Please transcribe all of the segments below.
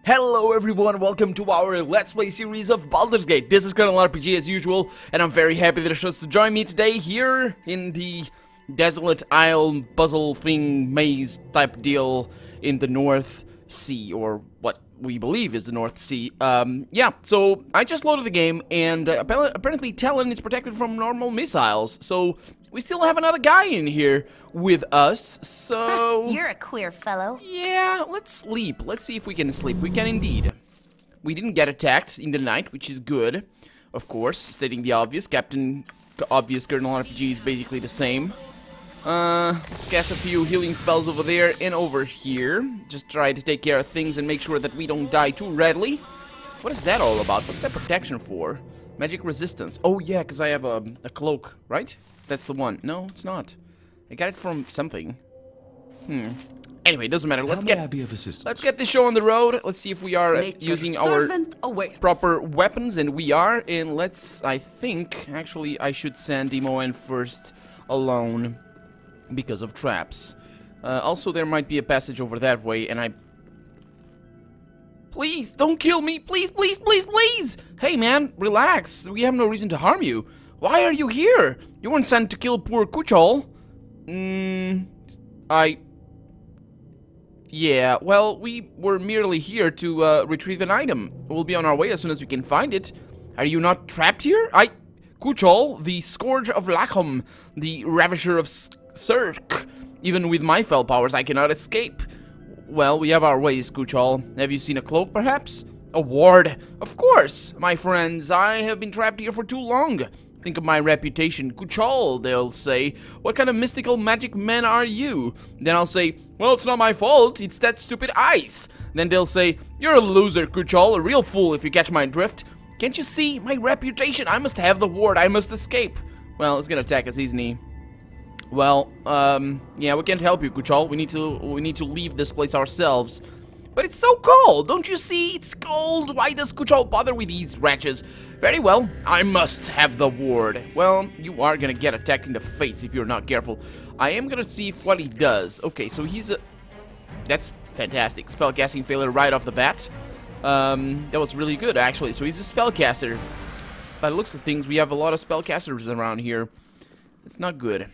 Hello everyone, welcome to our Let's Play series of Baldur's Gate. This is Colonel RPG as usual, and I'm very happy that you chose to join me today here in the desolate isle puzzle thing maze type deal in the North Sea, or what we believe is the North Sea. Yeah, so I just loaded the game, and apparently Talon is protected from normal missiles, so we still have another guy in here with us, so... You're a queer fellow. Yeah, let's sleep. Let's see if we can sleep. We can indeed. We didn't get attacked in the night, which is good. Of course, stating the obvious. Captain Obvious Colonel RPG is basically the same. Let's cast a few healing spells over there and over here. Just try to take care of things and make sure that we don't die too readily. What is that all about? What's that protection for? Magic resistance. Oh yeah, because I have a cloak, right? That's the one. No, it's not. I got it from something. Anyway, it doesn't matter. Let's get this show on the road. Let's see if we are using our proper weapons, and we are. And let's, I think, actually, I should send Demo in first alone because of traps. Also, there might be a passage over that way, and Please, don't kill me. Please, please, please, please. Hey, man, relax. We have no reason to harm you. Why are you here? You weren't sent to kill poor Kuchol. Yeah, well, we were merely here to retrieve an item. We'll be on our way as soon as we can find it. Are you not trapped here? Kuchol, the Scourge of Lachum, the Ravisher of Cirque. Even with my fell powers, I cannot escape. Well, we have our ways, Kuchol. Have you seen a cloak, perhaps? A ward? Of course, my friends. I have been trapped here for too long. Think of my reputation. Kuchol, they'll say. What kind of mystical magic man are you? Then I'll say, well, it's not my fault. It's that stupid ice. Then they'll say, you're a loser, Kuchol. A real fool, if you catch my drift. Can't you see? My reputation. I must have the ward. I must escape. Well, it's gonna attack us, isn't he? Well, yeah, we can't help you, Kuchol. We need to leave this place ourselves. But it's so cold, don't you see? It's cold. Why does Kuchol bother with these wretches? Very well, I must have the ward. Well, you are gonna get attacked in the face if you're not careful. I am gonna see what he does. Okay, so he's a... That's fantastic. Spellcasting failure right off the bat. That was really good, actually. So he's a spellcaster. By the looks of things, we have a lot of spellcasters around here. It's not good.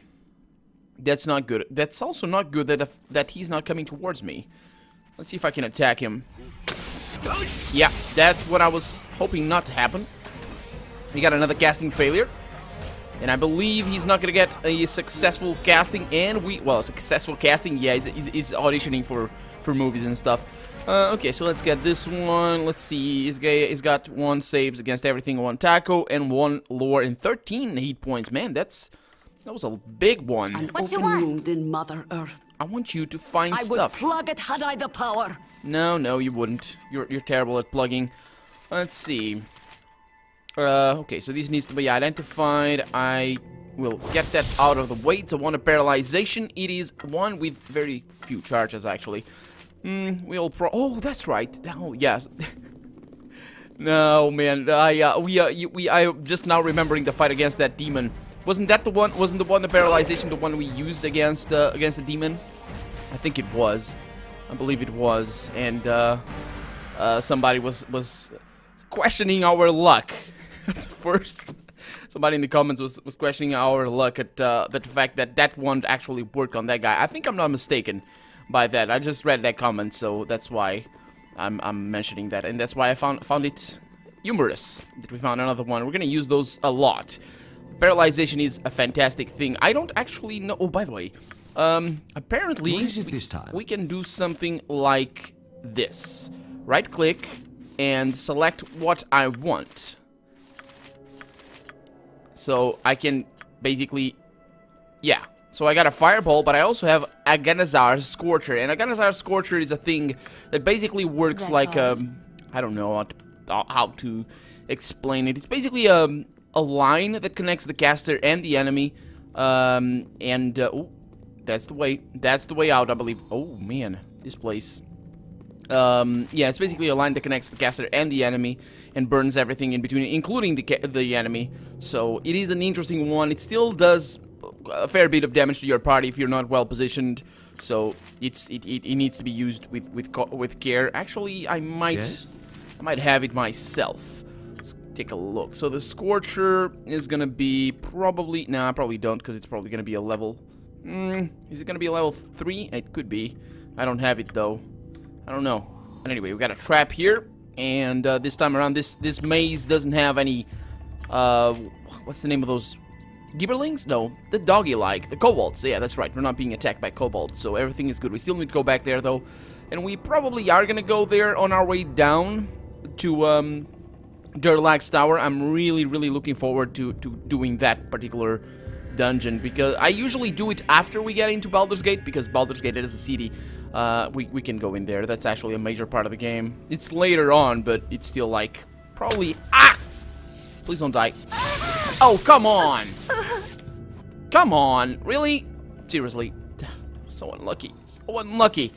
That's not good. That's also not good that he's not coming towards me. Let's see if I can attack him. Yeah, that's what I was hoping not to happen. He got another casting failure. And I believe he's not going to get a successful casting. And well, successful casting, yeah, he's auditioning for movies and stuff. Okay, so let's get this one. Let's see, he's got 1 saves against everything, 1 taco, and 1 lore and 13 hit points. Man, that was a big one. An open wound in Mother Earth. I want you to find stuff. I would plug it had I the power. No, you wouldn't. You're terrible at plugging. Let's see. Okay, so this needs to be identified. I will get that out of the way. It's a 1 of paralyzation. It is 1 with very few charges, actually. Oh, that's right. Oh, yes. No, man. I just now remembering the fight against that demon. Wasn't that the one? Wasn't the one the paralyzation the one we used against the demon? I think it was. I believe it was. And somebody was questioning our luck. First, somebody in the comments was questioning our luck at the fact that one actually worked on that guy. I think I'm not mistaken by that. I just read that comment, so that's why I'm mentioning that, and that's why I found it humorous that we found another one. We're gonna use those a lot. Paralyzation is a fantastic thing. I don't actually know. Oh, by the way, apparently what is it this time? We can do something like this. Right click and select what I want. So I can basically, yeah. So I got a fireball, but I also have Aganazar's Scorcher, and Aganazar's Scorcher is a thing that basically works like I don't know how to explain it. It's basically a line that connects the caster and the enemy, oh, that's the way out, I believe. Oh man, this place. Yeah, it's basically a line that connects the caster and the enemy and burns everything in between, including the enemy. So it is an interesting one. It still does a fair bit of damage to your party if you're not well positioned. So it needs to be used with care. Actually, I might have it myself. Let's take a look. So the Scorcher is gonna be probably... Nah, I probably don't, because it's probably gonna be a level... is it gonna be a level 3? It could be. I don't have it, though. I don't know. But anyway, we got a trap here. And this time around, this maze doesn't have any... what's the name of those... Gibberlings? No, the doggy-like, the kobolds. Yeah, that's right. We're not being attacked by kobolds, so everything is good. We still need to go back there, though. And we probably are gonna go there on our way down to, Durlag's Tower. I'm really, really looking forward to doing that particular dungeon, because I usually do it after we get into Baldur's Gate, because Baldur's Gate is a city. We can go in there. That's actually a major part of the game. It's later on, but it's still, like, probably... Ah! Please don't die. Oh, come on! Come on, really? Seriously. So unlucky. So unlucky.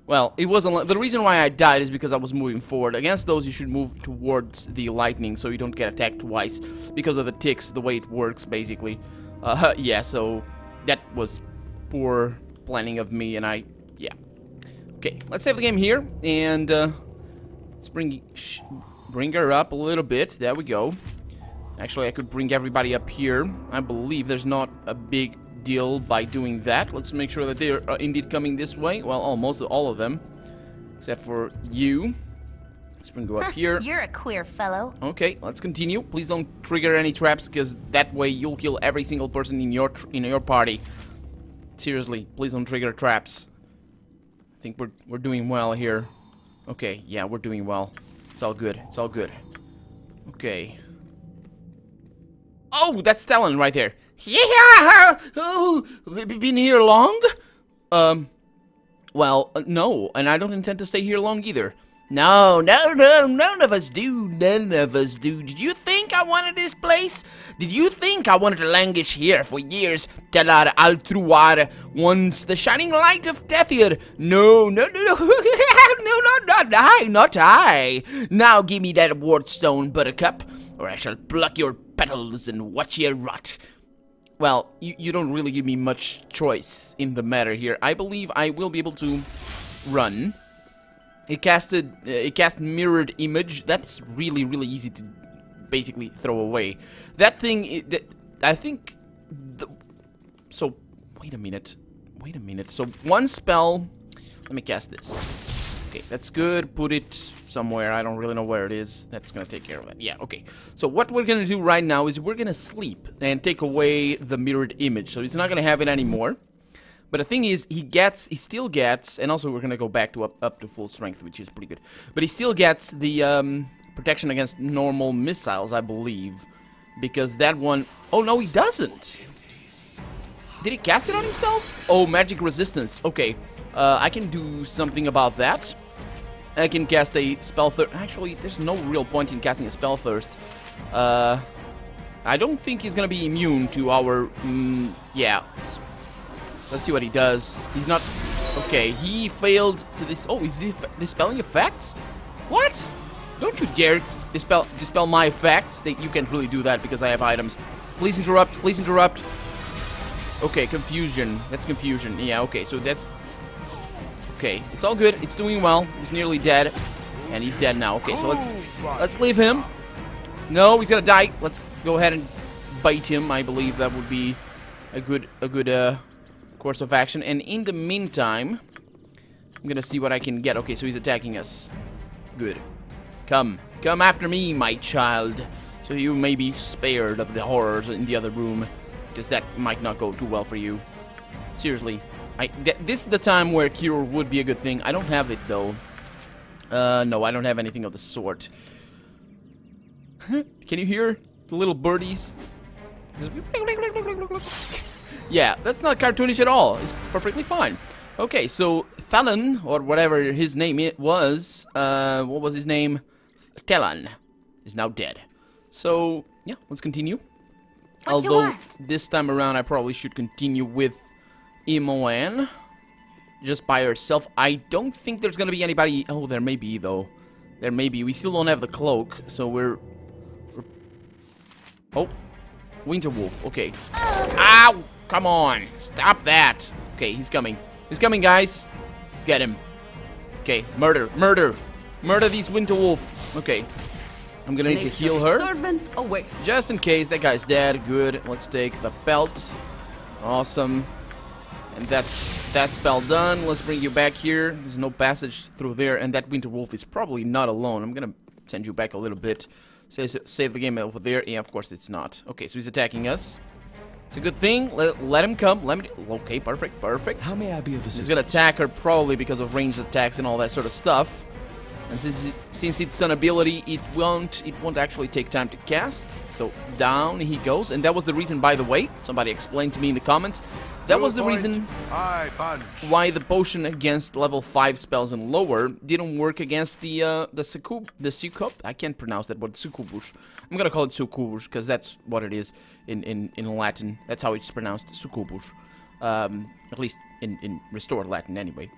Well, it wasn't... The reason why I died is because I was moving forward. Against those, you should move towards the lightning so you don't get attacked twice. Because of the ticks, the way it works, basically. Yeah, so... That was poor planning of me, and I... Yeah. Okay, let's save the game here, and... let's bring her up a little bit. There we go. Actually, I could bring everybody up here. I believe there's not a big deal by doing that. Let's make sure that they're indeed coming this way. Well, almost all of them. Except for you. Let's bring you up here. You're a queer fellow. Okay, let's continue. Please don't trigger any traps, because that way you'll kill every single person in your party. Seriously, please don't trigger traps. I think we're doing well here. Okay, yeah, we're doing well. It's all good. It's all good. Okay. Oh, that's Talon right there. Yeah! Oh, been here long? Well, no, and I don't intend to stay here long either. No, none of us do. None of us do. Did you think I wanted this place? Did you think I wanted to languish here for years? Talar Altruar, once the shining light of death here. No, no, not I. Now give me that wardstone, Buttercup, or I shall pluck your petals and watch you rot. Well, you don't really give me much choice in the matter here. I believe I will be able to run. It cast mirrored image. That's really, really easy to basically throw away. That thing, I think... So, wait a minute. Wait a minute. So, one spell... Let me cast this. Okay, that's good. Put it somewhere. I don't really know where it is. That's gonna take care of that. Yeah, okay. So, what we're gonna do right now is we're gonna sleep and take away the mirrored image. So, he's not gonna have it anymore. But the thing is, he still gets, and also we're gonna go back to up to full strength, which is pretty good. But he still gets the protection against normal missiles, I believe, because that one... Oh no, he doesn't. Did he cast it on himself? Oh, magic resistance. Okay, I can do something about that. I can cast a spell thirst. Actually, there's no real point in casting a spell thirst. I don't think he's gonna be immune to our. Yeah. Let's see what he does. He's not... Okay, he failed to this... Oh, is he dispelling effects? What? Don't you dare dispel my effects. You can't really do that because I have items. Please interrupt. Please interrupt. Okay, confusion. That's confusion. Yeah, okay, so that's... Okay, it's all good. It's doing well. He's nearly dead. And he's dead now. Okay, so let's leave him. No, he's gonna die. Let's go ahead and bite him. I believe that would be a good course of action. And in the meantime, I'm gonna see what I can get. Okay, so he's attacking us. Good. Come after me, my child, so you may be spared of the horrors in the other room, because that might not go too well for you. Seriously, this is the time where cure would be a good thing. I don't have it though. No, I don't have anything of the sort. Can you hear the little birdies? Yeah, that's not cartoonish at all. It's perfectly fine. Okay, so Thalon, or whatever his name was, what was his name? Talon, is now dead. So, yeah, let's continue. Although, this time around, I probably should continue with Imoen. Just by herself. I don't think there's gonna be anybody... Oh, there may be, though. There may be. We still don't have the cloak, so we're... Oh. Winterwolf, okay. Ow! Come on! Stop that! Okay, he's coming. He's coming, guys. Let's get him. Okay, murder, murder. Murder these winter wolf. Okay. I'm gonna need to heal her. Servant away. Just in case that guy's dead. Good. Let's take the belt. Awesome. And that's spell done. Let's bring you back here. There's no passage through there, and that winter wolf is probably not alone. I'm gonna send you back a little bit. Save the game over there. Yeah, of course it's not. Okay, so he's attacking us. It's a good thing. Let him come. Okay, perfect, perfect. How may I be of assistance? He's gonna attack her probably because of ranged attacks and all that sort of stuff. And since it's an ability, it won't actually take time to cast. So down he goes, and that was the reason, by the way. Somebody explained to me in the comments. That was the reason why the potion against level 5 spells and lower didn't work against the succub. I can't pronounce that word, succubus. I'm gonna call it succubus because that's what it is in Latin. That's how it's pronounced, succubus. At least in restored Latin, anyway.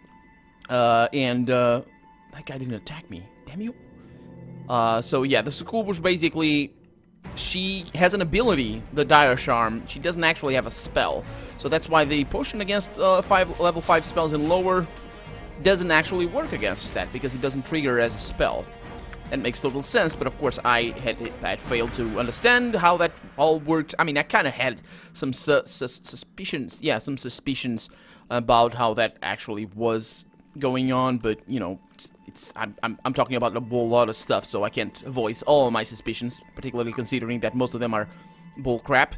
That guy didn't attack me. Damn you. So yeah, the succubus basically, she has an ability, the Dire Charm. She doesn't actually have a spell. So that's why the potion against level 5 spells and lower doesn't actually work against that, because it doesn't trigger as a spell. That makes total sense, but of course I had failed to understand how that all worked. I mean, I kind of had some suspicions. Yeah, some suspicions about how that actually was going on, but you know, I'm talking about a whole lot of stuff, so I can't voice all of my suspicions, particularly considering that most of them are bull crap.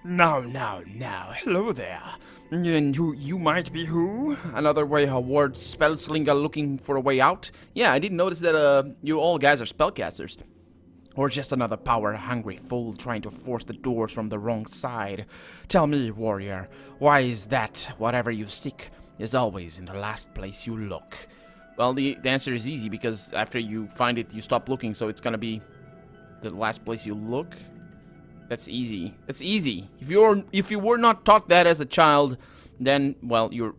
Now, hello there. And you might be who? Another Ward spellslinger looking for a way out? Yeah, I didn't notice that you all guys are spellcasters. Or just another power-hungry fool trying to force the doors from the wrong side. Tell me, warrior, why is that whatever you seek is always in the last place you look? Well, the answer is easy, because after you find it, you stop looking, so it's gonna be the last place you look. That's easy. That's easy. If you were not taught that as a child, then, well, you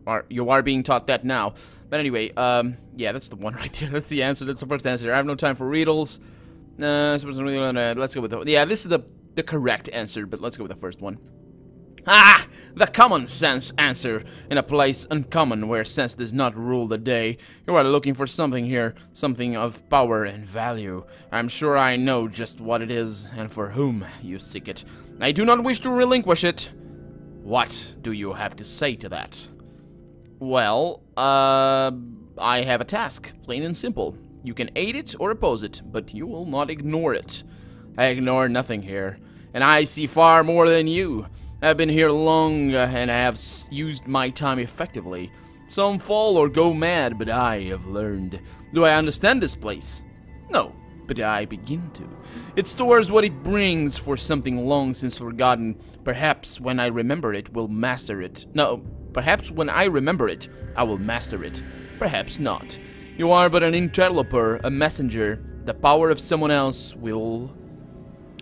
are being taught that now. But anyway, yeah, that's the one right there. That's the answer. That's the first answer. I have no time for riddles. Let's go with the... Yeah, this is the correct answer, but let's go with the first one. Ah! The common sense answer. In a place uncommon where sense does not rule the day. You are looking for something here, something of power and value. I'm sure I know just what it is and for whom you seek it. I do not wish to relinquish it. What do you have to say to that? Well, I have a task, plain and simple. You can aid it or oppose it, but you will not ignore it. I ignore nothing here, and I see far more than you. I've been here long, and I have used my time effectively. Some fall or go mad, but I have learned. Do I understand this place? No, but I begin to. It stores what it brings for something long since forgotten. Perhaps when I remember it, we'll master it. No, perhaps when I remember it, I will master it. Perhaps not. You are but an interloper, a messenger. The power of someone else will...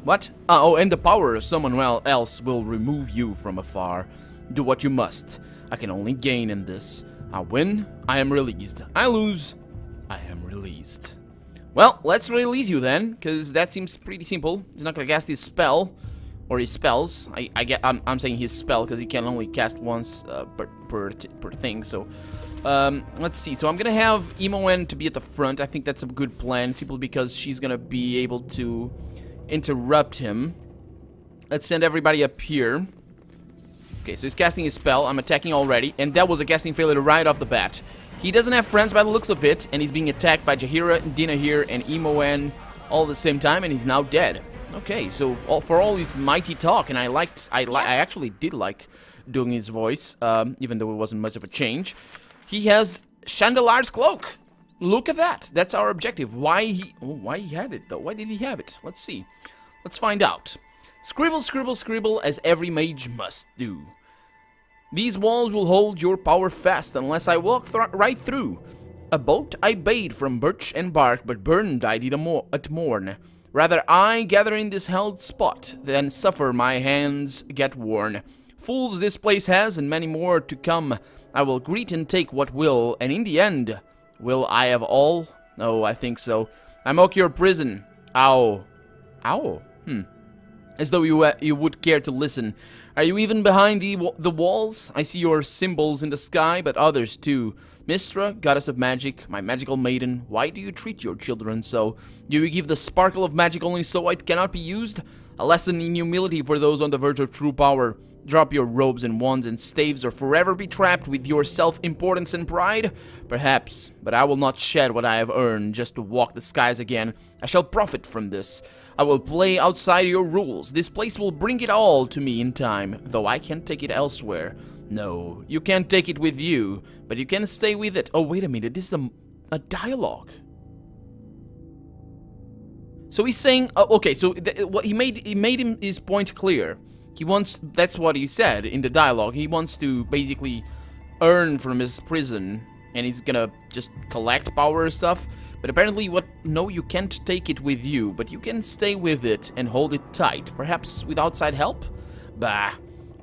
What? Oh, and the power of someone else will remove you from afar. Do what you must. I can only gain in this. I win, I am released. I lose, I am released. Well, let's release you then, because that seems pretty simple. He's not gonna cast his spell, or his spells. I'm saying his spell because he can only cast once per thing. So let's see. So I'm gonna have Imoen to be at the front. I think that's a good plan, simply because she's gonna be able to interrupt him. Let's send everybody up here. Okay, so he's casting his spell. I'm attacking already, and that was a casting failure right off the bat. He doesn't have friends by the looks of it, and he's being attacked by Jaheira, Dinahir, and Imoen all at the same time, and he's now dead. Okay, so for all his mighty talk, and I actually did like doing his voice, even though it wasn't much of a change. He has Chandelar's cloak. Look at that. That's our objective. Why he had it, though? Why did he have it? Let's see. Let's find out. Scribble, scribble, scribble, as every mage must do. These walls will hold your power fast unless I walk right through. A boat I bade from birch and bark, but burned I did at morn. Rather I gather in this held spot than suffer my hands get worn. Fools this place has, and many more to come. I will greet and take what will, and in the end... Will I have all? No, I think so. I mock your prison. Ow. Ow? As though you would care to listen. Are you even behind the walls? I see your symbols in the sky, but others too. Mystra, goddess of magic, my magical maiden, why do you treat your children so? Do you give the sparkle of magic only so it cannot be used? A lesson in humility for those on the verge of true power. Drop your robes and wands and staves or forever be trapped with your self-importance and pride? Perhaps, but I will not shed what I have earned just to walk the skies again. I shall profit from this. I will play outside your rules. This place will bring it all to me in time, though I can't take it elsewhere. No, you can't take it with you, but you can stay with it. Oh, wait a minute, this is a dialogue. So he's saying, okay, so what he made his point clear. He wants, that's what he said in the dialogue. He wants to basically earn from his prison, and he's gonna just collect power and stuff. But apparently, no, you can't take it with you, but you can stay with it and hold it tight. Perhaps with outside help? Bah.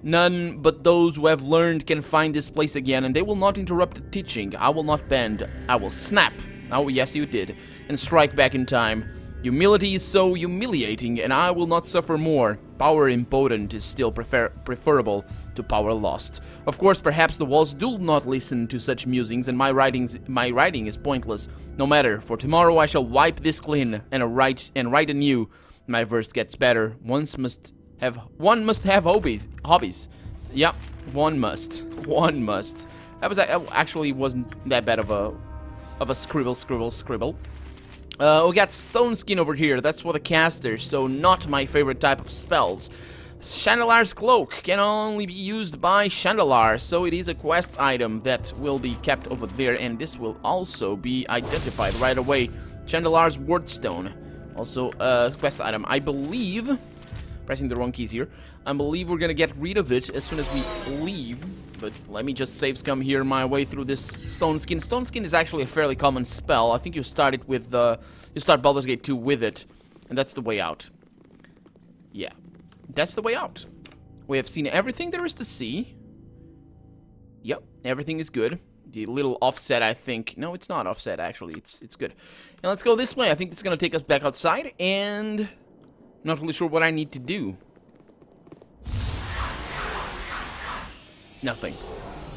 None but those who have learned can find this place again, and they will not interrupt the teaching. I will not bend. I will snap. Oh, yes, you did. And strike back in time. Humility is so humiliating, and I will not suffer more. Power impotent is still preferable to power lost. Of course, perhaps the walls do not listen to such musings, and my writing is pointless. No matter, for tomorrow I shall wipe this clean and write anew. My verse gets better. One must have hobbies. Yep, one must. That was actually wasn't that bad of a scribble. We got Stone Skin over here, that's for the caster, so not my favorite type of spells. Chandelar's Cloak can only be used by Chandelar, so it is a quest item that will be kept over there, and this will also be identified right away. Chandelar's Wordstone, also a quest item. I believe, pressing the wrong keys here, I believe we're gonna get rid of it as soon as we leave. But let me just save scum here my way through this Stone Skin. Stone Skin is actually a fairly common spell. I think you start it with you start Baldur's Gate 2 with it, and that's the way out. Yeah, that's the way out. We have seen everything there is to see. Yep, everything is good. The little offset, I think. No, it's not offset actually. It's good. And let's go this way. I think it's gonna take us back outside, and not really sure what I need to do. Nothing.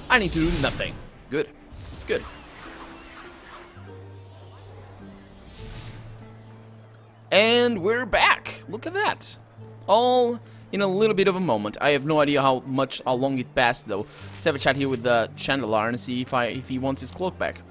I need to do nothing. Good. It's good. And we're back. Look at that. All in a little bit of a moment. I have no idea how long it passed though. Let's have a chat here with the Chandelar and see if he wants his cloak back.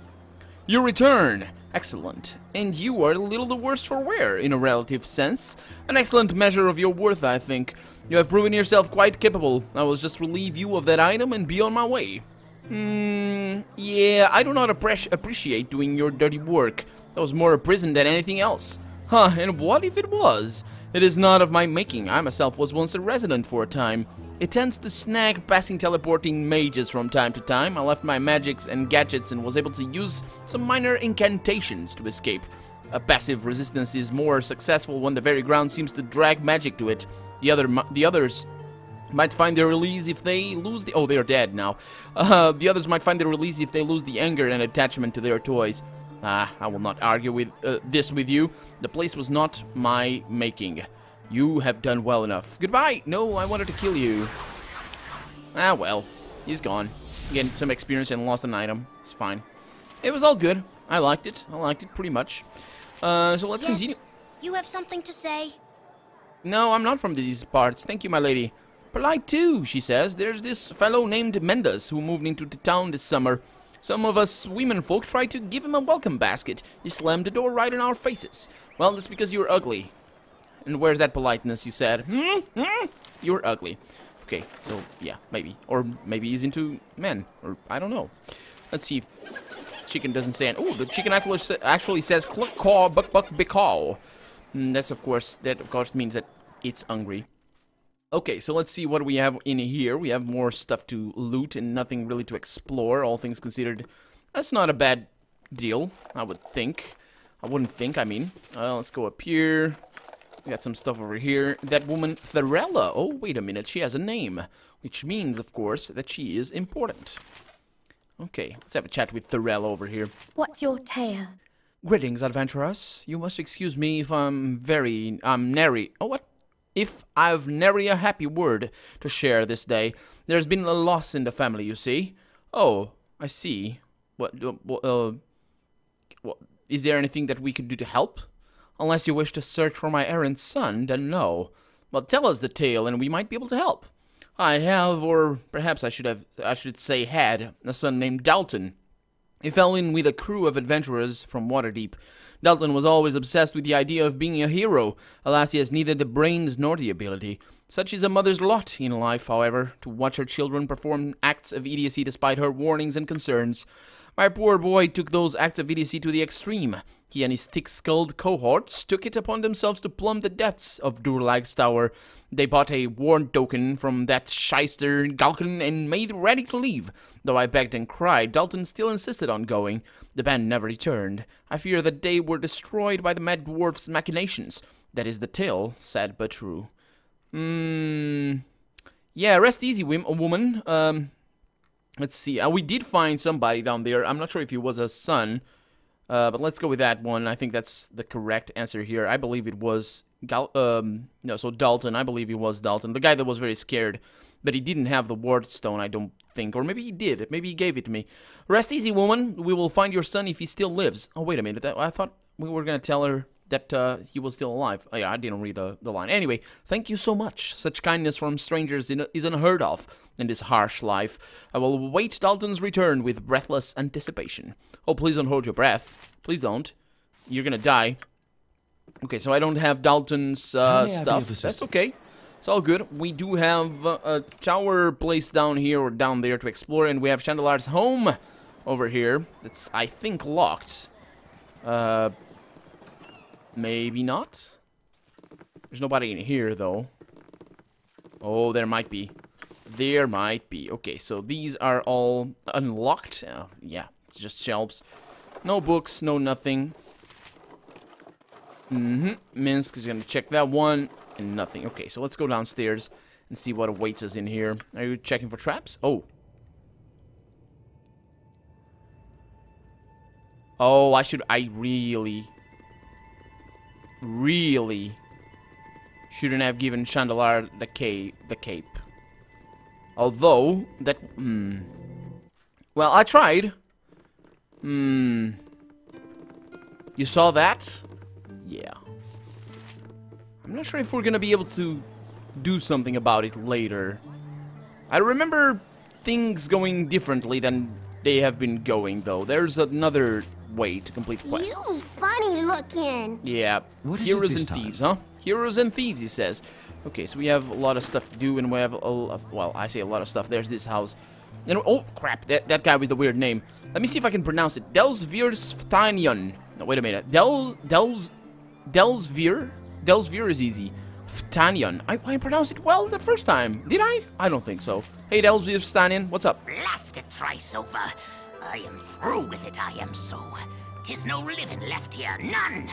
You return. Excellent. And you are a little the worse for wear, in a relative sense. An excellent measure of your worth, I think. You have proven yourself quite capable. I will just relieve you of that item and be on my way. Yeah, I do not appreciate doing your dirty work. That was more a prison than anything else. Huh, and what if it was? It is not of my making. I myself was once a resident for a time. It tends to snag passing teleporting mages from time to time. I left my magics and gadgets and was able to use some minor incantations to escape. A passive resistance is more successful when the very ground seems to drag magic to it. The others might find their release if they lose the... Oh, they are dead now. The others might find their release if they lose the anger and attachment to their toys. I will not argue with this with you. The place was not my making. You have done well enough. Goodbye! No, I wanted to kill you. Ah, well. He's gone. Getting some experience and lost an item. It's fine. It was all good. I liked it. I liked it pretty much. So let's continue. You have something to say? No, I'm not from these parts. Thank you, my lady. Polite too, she says. There's this fellow named Mendes who moved into the town this summer. Some of us women folk tried to give him a welcome basket. He slammed the door right in our faces. Well, that's because you're ugly. And where's that politeness, you said? You're ugly. Okay, so, yeah, maybe. Or maybe he's into men. Or, I don't know. Let's see if chicken doesn't say... Oh, the chicken actually says cluck caw buck buck bicaw. That of course means that it's hungry. Okay, so let's see what we have in here. We have more stuff to loot and nothing really to explore, all things considered. That's not a bad deal, I would think. I wouldn't think, I mean. Let's go up here. We got some stuff over here. That woman, Therella. Oh, wait a minute, she has a name. Which means, of course, that she is important. Okay, let's have a chat with Therella over here. What's your tale? Greetings, adventurers. You must excuse me if I'm nary... Oh, what? If I've nary a happy word to share this day, there's been a loss in the family, you see. Oh, I see. What, is there anything that we could do to help? Unless you wish to search for my errant son, then no. Well, tell us the tale, and we might be able to help. I have, or perhaps I should say had, a son named Dalton. He fell in with a crew of adventurers from Waterdeep. Dalton was always obsessed with the idea of being a hero. Alas, he has neither the brains nor the ability. Such is a mother's lot in life, however, to watch her children perform acts of idiocy despite her warnings and concerns. My poor boy took those acts of idiocy to the extreme. He and his thick-skulled cohorts took it upon themselves to plumb the depths of Durlag's tower. They bought a warrant token from that shyster Galkin and made ready to leave. Though I begged and cried, Dalton still insisted on going. The band never returned. I fear that they were destroyed by the mad dwarf's machinations. That is the tale, sad but true. Yeah, rest easy, woman. Let's see. We did find somebody down there. I'm not sure if he was a son. But let's go with that one. I think that's the correct answer here. I believe it was so Dalton. I believe it was Dalton. The guy that was very scared. But he didn't have the ward stone, I don't think. Or maybe he did. Maybe he gave it to me. Rest easy, woman. We will find your son if he still lives. Oh, wait a minute. I thought we were going to tell her that he was still alive. Oh, yeah, I didn't read the line. Anyway, thank you so much. Such kindness from strangers is unheard of in this harsh life. I will wait Dalton's return with breathless anticipation. Oh, please don't hold your breath. Please don't. You're gonna die. Okay, so I don't have Dalton's stuff. That's okay. It's all good. We do have a tower place down here or down there to explore, and we have Chandelar's home over here. That's, I think, locked. Maybe not. There's nobody in here, though. Oh, there might be. There might be. Okay, so these are all unlocked. Yeah, it's just shelves. No books, no nothing. Minsk is going to check that one. And nothing. Okay, so let's go downstairs and see what awaits us in here. Are you checking for traps? Oh. Oh, I really shouldn't have given Chandelar the cape. Although, that, well, I tried. You saw that? Yeah. I'm not sure if we're gonna be able to do something about it later. I remember things going differently than they have been going, though. There's another way to complete quests. You funny looking. Yeah. What is Heroes it this and time? thieves, huh? Heroes and thieves, he says. Okay, so we have a lot of stuff to do, and we have well, I say a lot of stuff. There's this house. And, oh, crap, that guy with the weird name. Let me see if I can pronounce it. Delsvirstanion. No, wait a minute. Delsvir is easy. Ftanion. I pronounced it well the first time. Did I? I don't think so. Hey, Delsvirstanion, what's up? Blast it thrice over. I am through with it, I am so. 'Tis no living left here, none.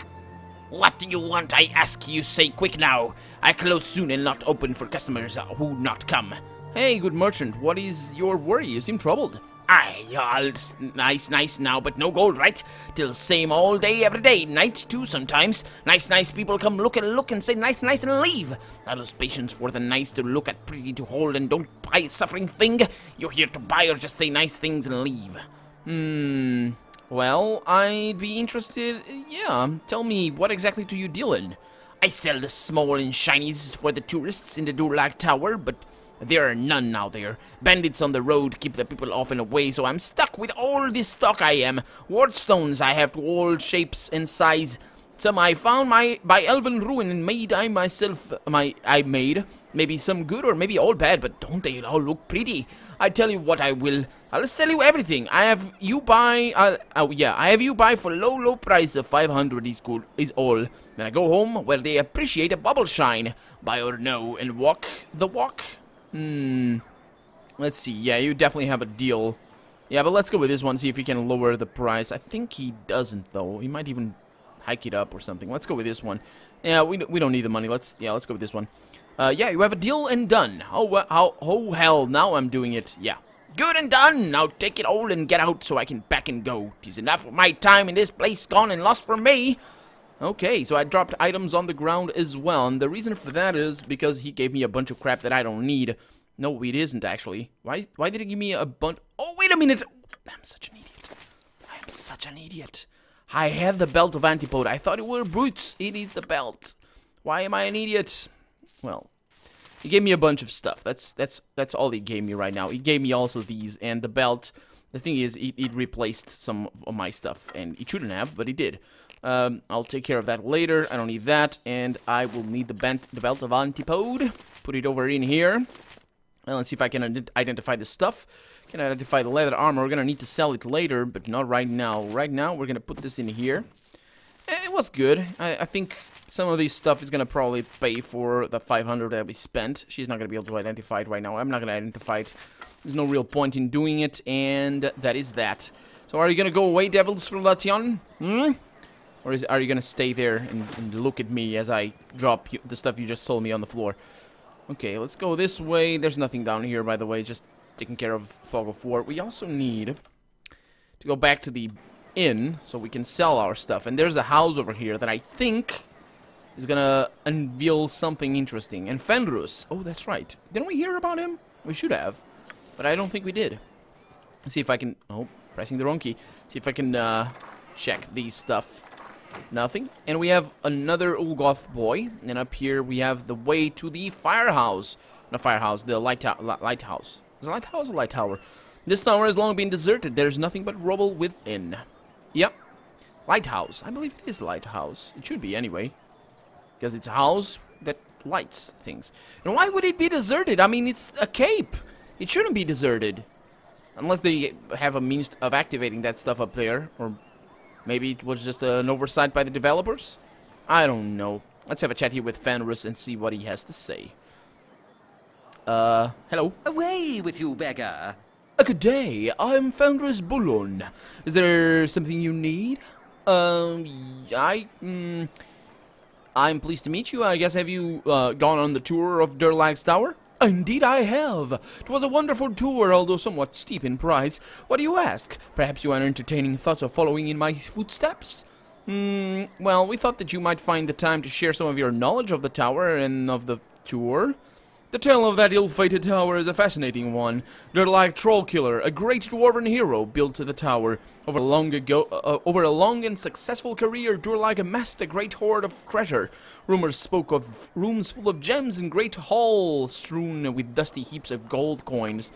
What do you want, I ask you? Say quick now. I close soon and not open for customers who not come. Hey, good merchant, what is your worry? You seem troubled. Aye, all nice now, but no gold, right? Till same all day, every day, night too sometimes. Nice people come look and say nice and leave. I lose patience for the nice to look at, pretty to hold, and don't buy a suffering thing. You're here to buy or just say nice things and leave. Well, I'd be interested, yeah. Tell me, what exactly do you deal in? I sell the small and shinies for the tourists in the Durlag Tower, but there are none now there. Bandits on the road keep the people off and away, so I'm stuck with all this stock I am. Ward stones I have to all shapes and size. Some I found by elven ruin and made I myself, I made. Maybe some good or maybe all bad, but don't they all look pretty? I tell you what I will. I'll sell you everything. I have you buy, I have you buy for low price of 500 is all. Then I go home where they appreciate a bubble shine. Buy or no, and walk the walk. Let's see. Yeah, you definitely have a deal. Yeah, but let's go with this one, see if he can lower the price. I think he doesn't, though. He might even hike it up or something. Let's go with this one. Yeah, we don't need the money. Let's go with this one. Yeah, you have a deal and done. Oh, hell, now I'm doing it. Yeah. Good and done. Now take it all and get out so I can back and go. 'Tis enough of my time in this place gone and lost for me. Okay, so I dropped items on the ground as well, and the reason for that is because he gave me a bunch of crap that I don't need. No, it isn't actually. Why did he give me a bunch? Oh, wait a minute! I'm such an idiot. I am such an idiot. I have the belt of Antipode. I thought it were boots. It is the belt. Why am I an idiot? Well, he gave me a bunch of stuff. That's all he gave me right now. He gave me also these and the belt. The thing is, it replaced some of my stuff, and it shouldn't have, but it did. I'll take care of that later. I don't need that, and I will need the belt of Antipode. Put it over in here. And let's see if I can identify the stuff. Can identify the leather armor. We're gonna need to sell it later, but not right now. Right now, we're gonna put this in here. It was good. I think some of this stuff is gonna probably pay for the 500 that we spent. She's not gonna be able to identify it right now. I'm not gonna identify it. There's no real point in doing it, and that is that. So are you gonna go away, Devils from Lation? Or are you gonna stay there and look at me as I drop the stuff you just sold me on the floor? Okay, let's go this way. There's nothing down here, by the way, just taking care of Fog of War. We also need to go back to the inn so we can sell our stuff. And there's a house over here that I think is gonna unveil something interesting. And Fenris. Oh, that's right. Didn't we hear about him? We should have. But I don't think we did. Let's see if I can... Oh, pressing the wrong key. See if I can check these stuff. Nothing. And we have another Ulgoth boy. And up here we have the way to the firehouse. Not firehouse, the lighthouse. Is it a lighthouse or light tower? This tower has long been deserted. There's nothing but rubble within. Yep. Lighthouse. I believe it is a lighthouse. It should be anyway. Because it's a house that lights things. And why would it be deserted? I mean, it's a cape. It shouldn't be deserted. Unless they have a means of activating that stuff up there. Or maybe it was just an oversight by the developers? I don't know. Let's have a chat here with Fenris and see what he has to say. Hello. Away with you, beggar. Good day. I'm Fenris Bullon. Is there something you need? I'm pleased to meet you. I guess have you gone on the tour of Durlag's Tower? Indeed I have. It was a wonderful tour, although somewhat steep in price. What do you ask? Perhaps you are entertaining thoughts of following in my footsteps? Well, we thought that you might find the time to share some of your knowledge of the tower and of the tour. The tale of that ill-fated tower is a fascinating one. Durlag Trollkiller, a great dwarven hero, built the tower. Over a long and successful career, Durlag amassed a great hoard of treasure. Rumors spoke of rooms full of gems and great halls strewn with dusty heaps of gold coins.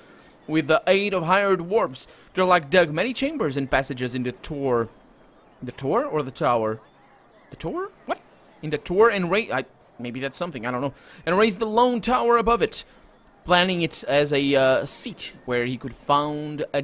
With the aid of hired dwarves, Durlag dug many chambers and passages in the tour. The tour or the tower? The tour? What? In the tour and maybe that's something, I don't know. And raised the lone tower above it, planning it as a seat where he could found a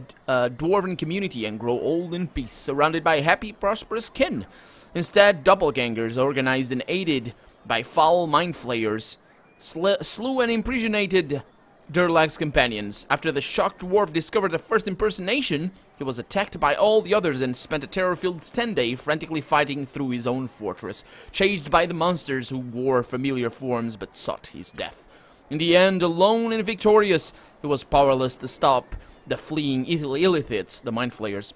dwarven community and grow old in peace, surrounded by happy, prosperous kin. Instead, doppelgangers, organized and aided by foul mind flayers, slew and imprisonated Durlag's companions. After the shocked dwarf discovered the first impersonation, he was attacked by all the others and spent a terror-filled 10-day frantically fighting through his own fortress, chased by the monsters who wore familiar forms but sought his death. In the end, alone and victorious, he was powerless to stop the fleeing Illithids, the mind flayers.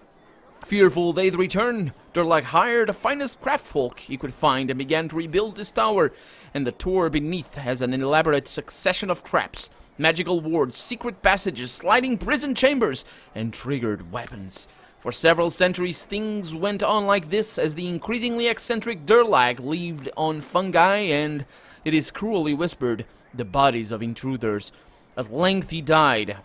Fearful they'd return, Durlag hired the finest craftfolk he could find and began to rebuild his tower, and the tower beneath has an elaborate succession of traps, magical wards, secret passages, sliding prison chambers, and triggered weapons. For several centuries, things went on like this as the increasingly eccentric Durlag lived on fungi and, it is cruelly whispered, the bodies of intruders. At length he died,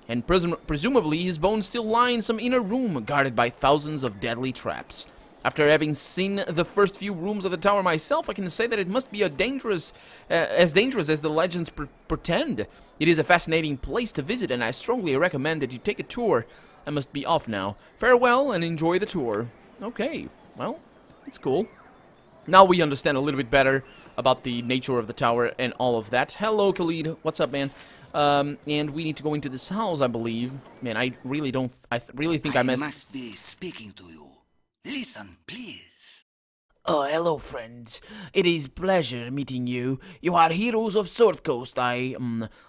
and presumably his bones still lie in some inner room guarded by thousands of deadly traps. After having seen the first few rooms of the tower myself, I can say that it must be as dangerous as the legends pretend. It is a fascinating place to visit, and I strongly recommend that you take a tour. I must be off now. Farewell, and enjoy the tour. Okay, well, it's cool. Now we understand a little bit better about the nature of the tower and all of that. Hello, Khalid. What's up, man? And we need to go into this house, I believe. Man, I really think I messed... I must be speaking to you. Listen, please. Oh, hello, friends. It is pleasure meeting you. You are heroes of Sword Coast. I,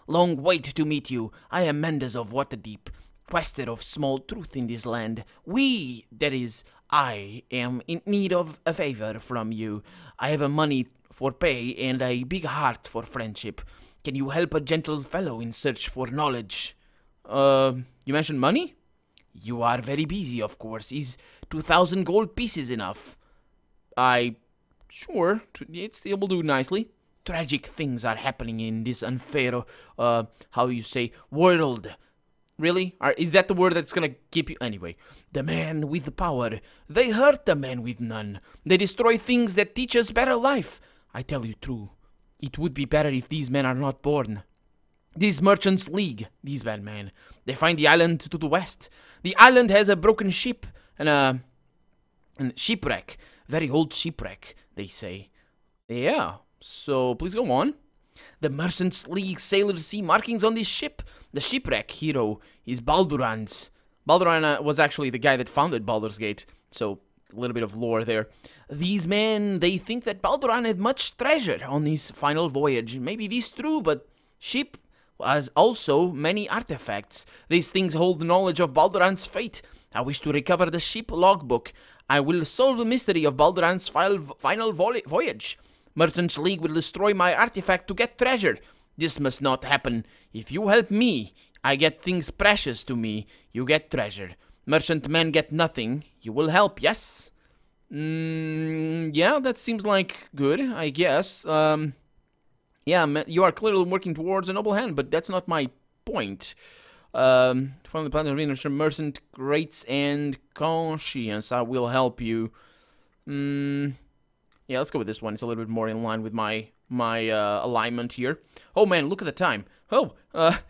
long wait to meet you. I am Mendes of Waterdeep, quester of small truth in this land. We, that is, I am in need of a favor from you. I have a money for pay and a big heart for friendship. Can you help a gentle fellow in search for knowledge? You mentioned money? You are very busy, of course. Is 2,000 gold pieces enough? Sure, it will do nicely. Tragic things are happening in this unfair, how you say, world. Really? Is that the word that's gonna keep you? Anyway, the man with power, they hurt the man with none. They destroy things that teach us better life. I tell you true, it would be better if these men are not born. These merchants league, these bad men. They find the island to the west. The island has a broken ship and a shipwreck. Very old shipwreck, they say. Yeah, so please go on. The Merchants League sailors see markings on this ship. The shipwreck hero is Baldur's. Baldur was actually the guy that founded Baldur's Gate, so a little bit of lore there. These men, they think that Baldur had much treasure on his final voyage. Maybe it is true, but ship has also many artifacts. These things hold the knowledge of Baldur's fate. I wish to recover the ship logbook. I will solve the mystery of Baldur's final voyage. Merchants League will destroy my artifact to get treasure. This must not happen. If you help me, I get things precious to me. You get treasure. Merchant men get nothing. You will help, yes? Yeah, that seems like good, I guess. Yeah, you are clearly working towards a noble hand, but that's not my point. From the planet arena, merchant, greats, and conscience. I will help you. Yeah, let's go with this one. It's a little bit more in line with my alignment here. Oh man, look at the time. Oh,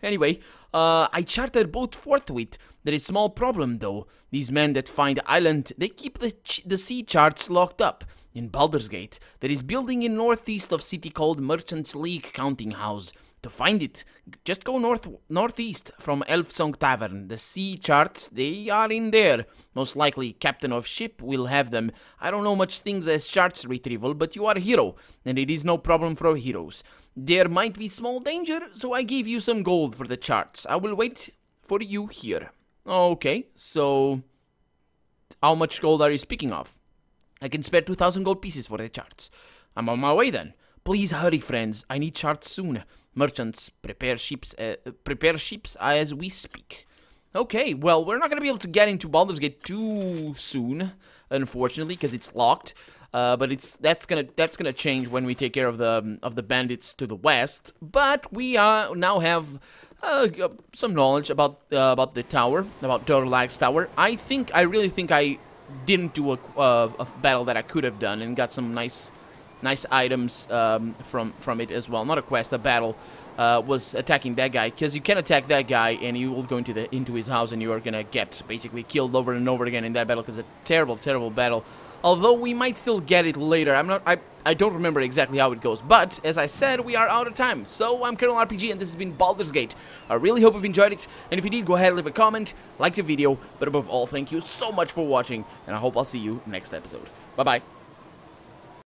anyway, I chartered a boat forthwith. There is small problem though. These men that find the island, they keep the sea charts locked up. In Baldur's Gate, there is building in northeast of city called Merchants League Counting House. To find it, just go northeast from Elfsong Tavern. The sea charts, they are in there. Most likely, captain of ship will have them. I don't know much things as charts retrieval, but you are a hero, and it is no problem for heroes. There might be small danger, so I gave you some gold for the charts. I will wait for you here. Okay, so how much gold are you speaking of? I can spare 2,000 gold pieces for the charts. I'm on my way then. Please hurry, friends. I need charts soon. Merchants, prepare ships as we speak. Okay, well, we're not gonna be able to get into Baldur's Gate too soon, unfortunately, because it's locked. But that's gonna change when we take care of the bandits to the west. But we now have some knowledge about the tower, about Dorlag's tower. I really think I didn't do a battle that I could have done and got some nice items from it as well. Not a quest, a battle. Was attacking that guy, because you can attack that guy and you will go into his house and you are gonna get basically killed over and over again in that battle, because it's a terrible battle. Although we might still get it later. I don't remember exactly how it goes, but as I said, we are out of time. So I'm Colonel RPG, and this has been Baldur's Gate. I really hope you've enjoyed it, and if you did, go ahead and leave a comment, like the video, but above all, thank you so much for watching, and I hope I'll see you next episode. Bye bye.